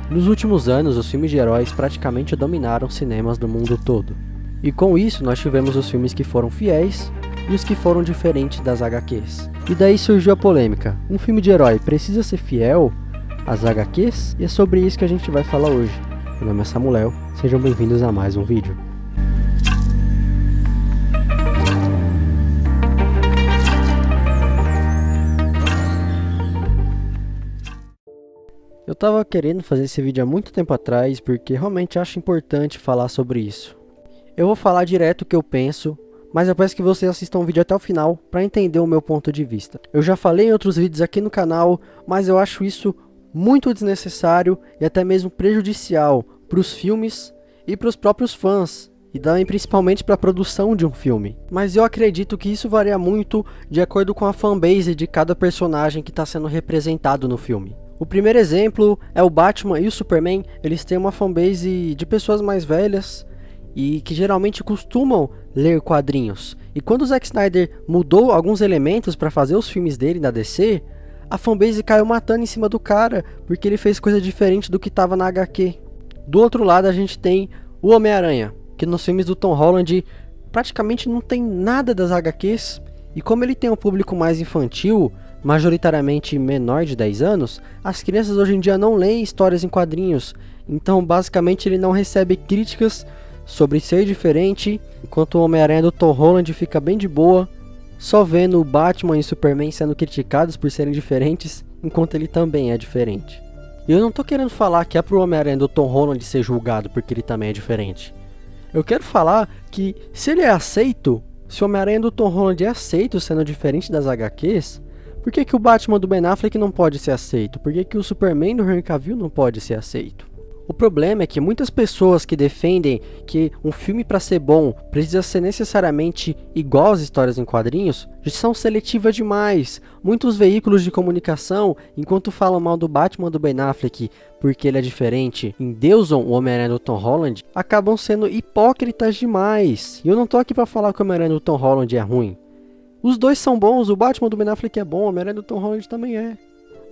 Nos últimos anos, os filmes de heróis praticamente dominaram os cinemas do mundo todo. E com isso, nós tivemos os filmes que foram fiéis e os que foram diferentes das HQs. E daí surgiu a polêmica: um filme de herói precisa ser fiel às HQs? E é sobre isso que a gente vai falar hoje. Meu nome é Samuel, sejam bem-vindos a mais um vídeo. Eu tava querendo fazer esse vídeo há muito tempo atrás, porque realmente acho importante falar sobre isso. Eu vou falar direto o que eu penso, mas eu peço que vocês assistam o vídeo até o final para entender o meu ponto de vista. Eu já falei em outros vídeos aqui no canal, mas eu acho isso muito desnecessário e até mesmo prejudicial para os filmes e para os próprios fãs, e também principalmente para a produção de um filme. Mas eu acredito que isso varia muito de acordo com a fanbase de cada personagem que está sendo representado no filme. O primeiro exemplo é o Batman e o Superman. Eles têm uma fanbase de pessoas mais velhas e que geralmente costumam ler quadrinhos. E quando o Zack Snyder mudou alguns elementos para fazer os filmes dele na DC, a fanbase caiu matando em cima do cara, porque ele fez coisa diferente do que estava na HQ. Do outro lado a gente tem o Homem-Aranha, que nos filmes do Tom Holland praticamente não tem nada das HQs. E como ele tem um público mais infantil, majoritariamente menor de 10 anos, as crianças hoje em dia não leem histórias em quadrinhos, então basicamente ele não recebe críticas sobre ser diferente, enquanto o Homem-Aranha do Tom Holland fica bem de boa, só vendo o Batman e o Superman sendo criticados por serem diferentes, enquanto ele também é diferente. E eu não tô querendo falar que é pro Homem-Aranha do Tom Holland ser julgado porque ele também é diferente. Eu quero falar que se ele é aceito, se o Homem-Aranha do Tom Holland é aceito sendo diferente das HQs, por que o Batman do Ben Affleck não pode ser aceito? Por que o Superman do Henry Cavill não pode ser aceito? O problema é que muitas pessoas que defendem que um filme para ser bom precisa ser necessariamente igual às histórias em quadrinhos, são seletivas demais. Muitos veículos de comunicação, enquanto falam mal do Batman do Ben Affleck porque ele é diferente, endeusam o Homem-Aranha do Tom Holland, acabam sendo hipócritas demais. E eu não tô aqui para falar que o Homem-Aranha do Tom Holland é ruim. Os dois são bons, o Batman do Ben Affleck é bom, o Homem-Aranha do Tom Holland também é.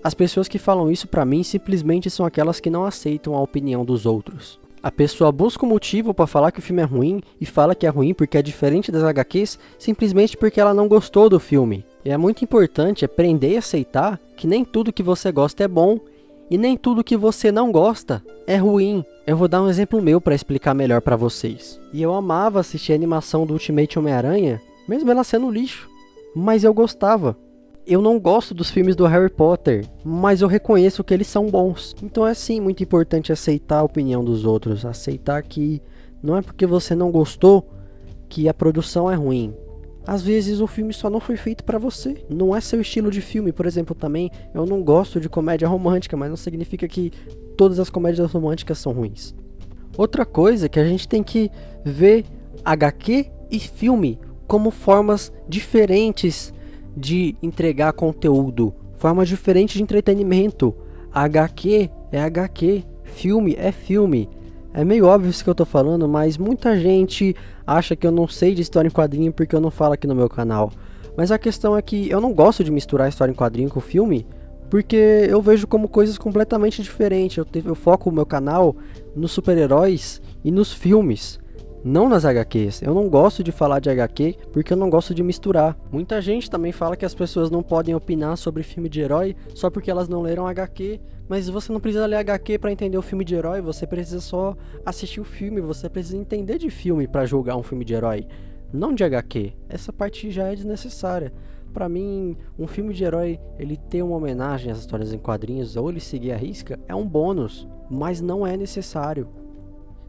As pessoas que falam isso pra mim simplesmente são aquelas que não aceitam a opinião dos outros. A pessoa busca um motivo pra falar que o filme é ruim e fala que é ruim porque é diferente das HQs simplesmente porque ela não gostou do filme. E é muito importante aprender e aceitar que nem tudo que você gosta é bom e nem tudo que você não gosta é ruim. Eu vou dar um exemplo meu pra explicar melhor pra vocês. E eu amava assistir a animação do Ultimate Homem-Aranha, mesmo ela sendo lixo. Mas eu gostava. Eu não gosto dos filmes do Harry Potter, mas eu reconheço que eles são bons. Então é sim muito importante aceitar a opinião dos outros, aceitar que não é porque você não gostou que a produção é ruim. Às vezes o filme só não foi feito pra você, não é seu estilo de filme. Por exemplo, também eu não gosto de comédia romântica, mas não significa que todas as comédias românticas são ruins. Outra coisa é que a gente tem que ver HQ e filme como formas diferentes de entregar conteúdo, formas diferentes de entretenimento. HQ é HQ, filme é filme. É meio óbvio isso que eu tô falando, mas muita gente acha que eu não sei de história em quadrinho porque eu não falo aqui no meu canal. Mas a questão é que eu não gosto de misturar história em quadrinho com filme, porque eu vejo como coisas completamente diferentes. Eu foco o meu canal nos super-heróis e nos filmes, não nas HQs. Eu não gosto de falar de HQ porque eu não gosto de misturar. Muita gente também fala que as pessoas não podem opinar sobre filme de herói só porque elas não leram HQ. Mas você não precisa ler HQ para entender o filme de herói, você precisa só assistir o filme, você precisa entender de filme para julgar um filme de herói, não de HQ. Essa parte já é desnecessária. Pra mim, um filme de herói, ele ter uma homenagem às histórias em quadrinhos ou ele seguir a risca, é um bônus, mas não é necessário.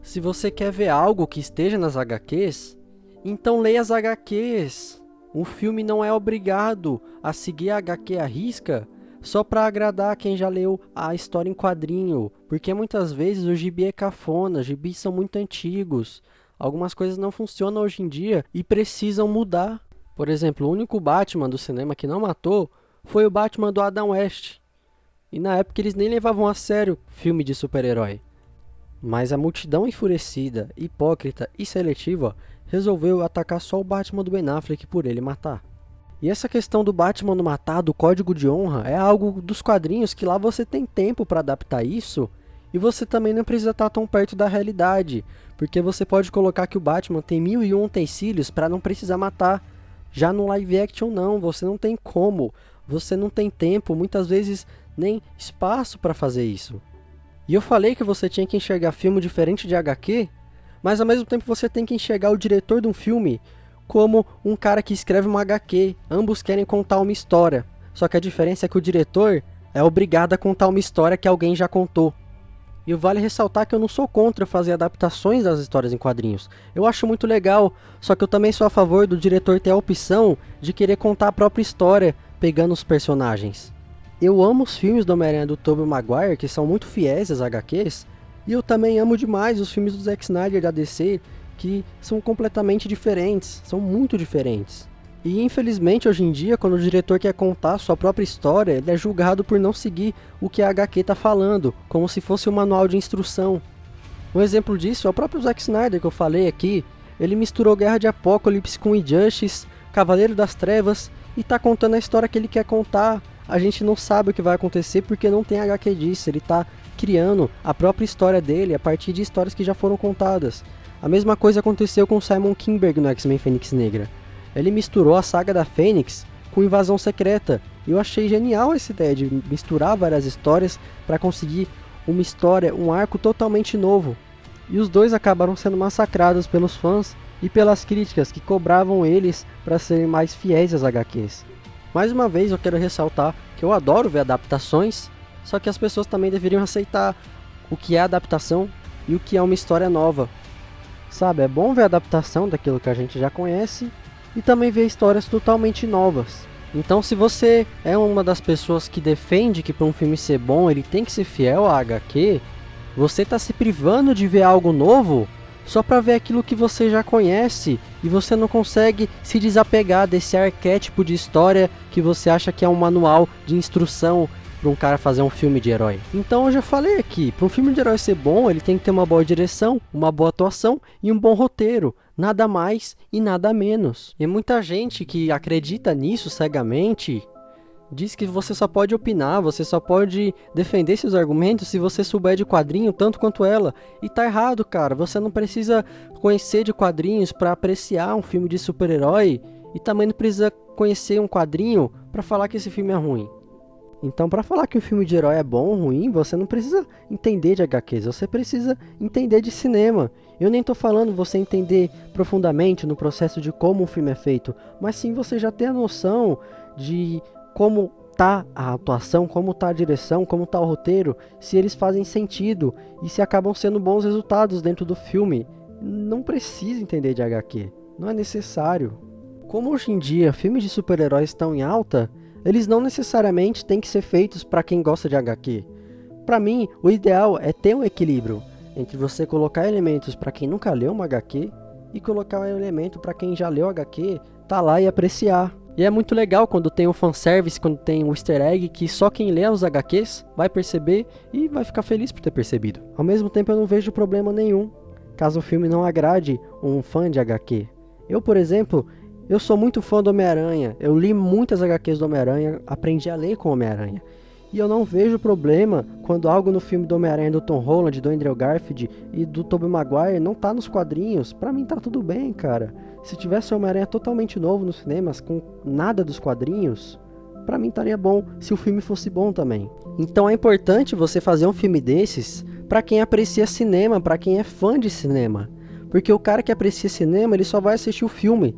Se você quer ver algo que esteja nas HQs, então leia as HQs. Um filme não é obrigado a seguir a HQ à risca só para agradar quem já leu a história em quadrinho, porque muitas vezes o gibi é cafona, os gibis são muito antigos, algumas coisas não funcionam hoje em dia e precisam mudar. Por exemplo, o único Batman do cinema que não matou foi o Batman do Adam West, e na época eles nem levavam a sério filme de super-herói. Mas a multidão enfurecida, hipócrita e seletiva resolveu atacar só o Batman do Ben Affleck por ele matar. E essa questão do Batman não matar, do código de honra, é algo dos quadrinhos que lá você tem tempo para adaptar isso E você também não precisa estar tão perto da realidade, porque você pode colocar que o Batman tem 1001 utensílios para não precisar matar. Já no live action não, você não tem como, você não tem tempo, muitas vezes nem espaço para fazer isso. E eu falei que você tinha que enxergar filme diferente de HQ, mas ao mesmo tempo você tem que enxergar o diretor de um filme como um cara que escreve uma HQ. Ambos querem contar uma história, só que a diferença é que o diretor é obrigado a contar uma história que alguém já contou. E vale ressaltar que eu não sou contra fazer adaptações das histórias em quadrinhos. Eu acho muito legal, só que eu também sou a favor do diretor ter a opção de querer contar a própria história, pegando os personagens. Eu amo os filmes do Homem-Aranha do Tobey Maguire, que são muito fiéis às HQs, e eu também amo demais os filmes do Zack Snyder da DC, que são completamente diferentes, são muito diferentes. E infelizmente hoje em dia, quando o diretor quer contar sua própria história, ele é julgado por não seguir o que a HQ está falando, como se fosse um manual de instrução. Um exemplo disso é o próprio Zack Snyder que eu falei aqui. Ele misturou Guerra de Apocalipse com Injustice, Cavaleiro das Trevas, e está contando a história que ele quer contar. A gente não sabe o que vai acontecer porque não tem HQ disso, ele está criando a própria história dele a partir de histórias que já foram contadas. A mesma coisa aconteceu com Simon Kinberg no X-Men Fênix Negra. Ele misturou a saga da Fênix com Invasão Secreta. E eu achei genial essa ideia de misturar várias histórias para conseguir uma história, um arco totalmente novo. E os dois acabaram sendo massacrados pelos fãs e pelas críticas que cobravam eles para serem mais fiéis às HQs. Mais uma vez eu quero ressaltar que eu adoro ver adaptações, só que as pessoas também deveriam aceitar o que é adaptação e o que é uma história nova. Sabe, é bom ver a adaptação daquilo que a gente já conhece, e também ver histórias totalmente novas. Então se você é uma das pessoas que defende que para um filme ser bom ele tem que ser fiel à HQ, você está se privando de ver algo novo só para ver aquilo que você já conhece, e você não consegue se desapegar desse arquétipo de história que você acha que é um manual de instrução para um cara fazer um filme de herói. Então eu já falei aqui, para um filme de herói ser bom, ele tem que ter uma boa direção, uma boa atuação e um bom roteiro. Nada mais e nada menos. E muita gente que acredita nisso cegamente diz que você só pode opinar, você só pode defender seus argumentos se você souber de quadrinho tanto quanto ela. E tá errado, cara. Você não precisa conhecer de quadrinhos para apreciar um filme de super-herói, e também não precisa conhecer um quadrinho para falar que esse filme é ruim. Então, para falar que um filme de herói é bom ou ruim, você não precisa entender de HQs, você precisa entender de cinema. Eu nem estou falando você entender profundamente no processo de como um filme é feito, mas sim você já ter a noção de como tá a atuação, como tá a direção, como tá o roteiro, se eles fazem sentido e se acabam sendo bons resultados dentro do filme. Não precisa entender de HQ, não é necessário. Como hoje em dia filmes de super-heróis estão em alta, eles não necessariamente têm que ser feitos para quem gosta de HQ. Para mim, o ideal é ter um equilíbrio entre você colocar elementos para quem nunca leu uma HQ e colocar um elemento para quem já leu HQ, tá lá e apreciar. E é muito legal quando tem um fanservice, quando tem um easter egg que só quem lê os HQs vai perceber e vai ficar feliz por ter percebido. Ao mesmo tempo eu não vejo problema nenhum caso o filme não agrade um fã de HQ. Eu, por exemplo, eu sou muito fã do Homem-Aranha, eu li muitas HQs do Homem-Aranha, aprendi a ler com o Homem-Aranha. E eu não vejo problema quando algo no filme do Homem-Aranha do Tom Holland, do Andrew Garfield e do Tobey Maguire não tá nos quadrinhos. Pra mim tá tudo bem, cara. Se tivesse o Homem-Aranha totalmente novo nos cinemas, com nada dos quadrinhos, pra mim estaria bom, se o filme fosse bom também. Então é importante você fazer um filme desses pra quem aprecia cinema, pra quem é fã de cinema. Porque o cara que aprecia cinema, ele só vai assistir o filme.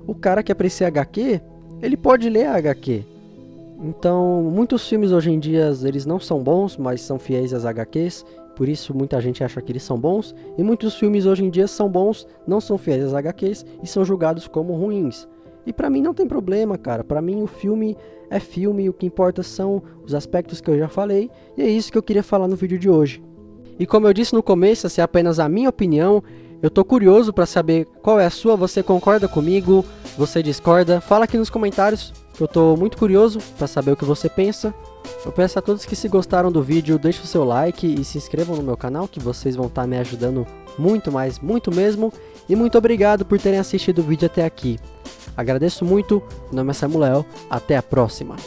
O cara que aprecia HQ, ele pode ler a HQ. Então, muitos filmes hoje em dia, eles não são bons, mas são fiéis às HQs. Por isso, muita gente acha que eles são bons. E muitos filmes hoje em dia são bons, não são fiéis às HQs e são julgados como ruins. E pra mim não tem problema, cara. Pra mim o filme é filme, o que importa são os aspectos que eu já falei. E é isso que eu queria falar no vídeo de hoje. E como eu disse no começo, essa é apenas a minha opinião. Eu tô curioso para saber qual é a sua, você concorda comigo, você discorda? Fala aqui nos comentários, que eu tô muito curioso para saber o que você pensa. Eu peço a todos que se gostaram do vídeo, deixem o seu like e se inscrevam no meu canal, que vocês vão estar me ajudando muito mais, muito mesmo. E muito obrigado por terem assistido o vídeo até aqui. Agradeço muito, meu nome é Samuel, até a próxima.